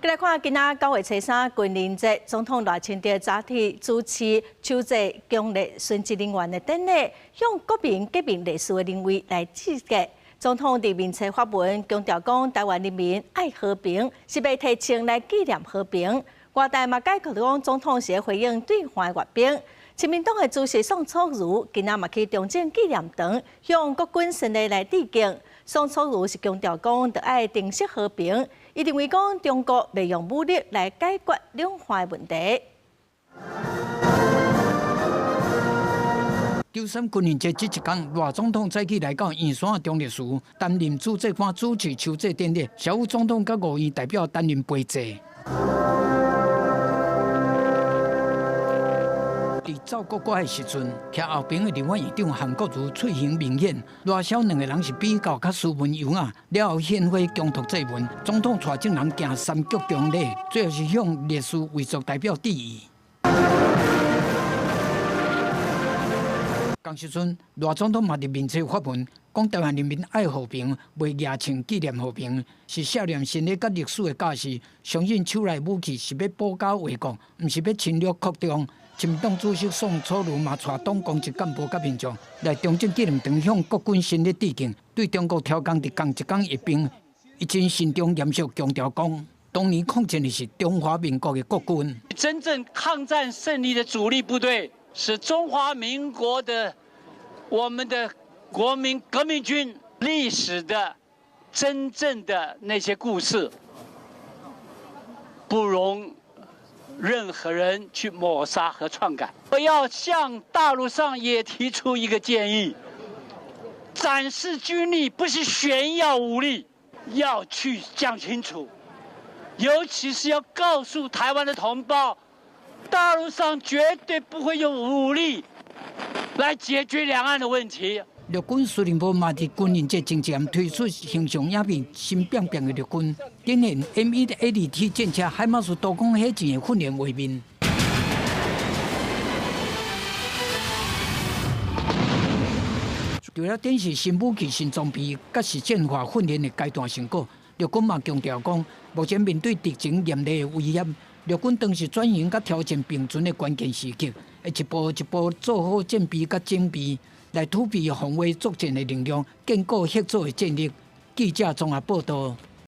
来看今仔9月初3军人节，总统赖清德早起主持首届公历殉职人员的典礼，向国民革命烈士的灵位来致敬。总统伫面册发文强调讲，台湾人民爱和平，是要提倡来纪念和平。外代嘛解读讲，总统是回应对华阅兵。亲民党的主席宋楚瑜今仔嘛去中正纪念堂，向国军胜利来致敬。宋楚瑜是强调讲，着爱珍惜和平。伊认为讲，中国未用武力来解决两岸问题。93军人节这一天，赖总统早起来到圆山中烈祠担任主祭官主持求祭典礼，小副总统甲5位代表担任陪祭。伫走国歌的时阵，徛后边的立法院长韩国瑜喙形明显，赖小两个人是比较较斯文优雅。了后献花恭读祭文，总统带众人行三鞠躬礼，最后是向烈士遗族代表致意。同时阵，赖总统嘛伫面册发文，讲台湾人民爱和平，袂野庆纪念和平，是纪念先烈甲历史的价值。相信手内武器是要保家卫国，毋是要侵略扩张。亲民党主席宋楚瑜嘛带党公职干部甲民众来中正纪念堂向国军先烈致敬，对中国挑工伫抗一港一兵，一经慎重严肃强调讲，当年抗战的是中华民国的国军。真正抗战胜利的主力部队是中华民国的我们的国民革命军，历史的真正的那些故事，不容任何人去抹杀和篡改。我要向大陆上也提出一个建议：展示军力不是炫耀武力，要去讲清楚，尤其是要告诉台湾的同胞，大陆上绝对不会用武力来解决两岸的问题。陆军司令部嘛伫军人节前前推出形象影片，新变变的陆军展现 M1A2T 战车海马斯多空火箭的训练画面。除了展示新武器、新装备，甲实践化训练的阶段成果，陆军嘛强调讲，目前面对敌情严厉的威胁，陆军当时转型甲挑战并存的关键时刻，会一步一步做好战备甲整备。来突破防卫作战的能量，建构合作的战力。记者综合报道。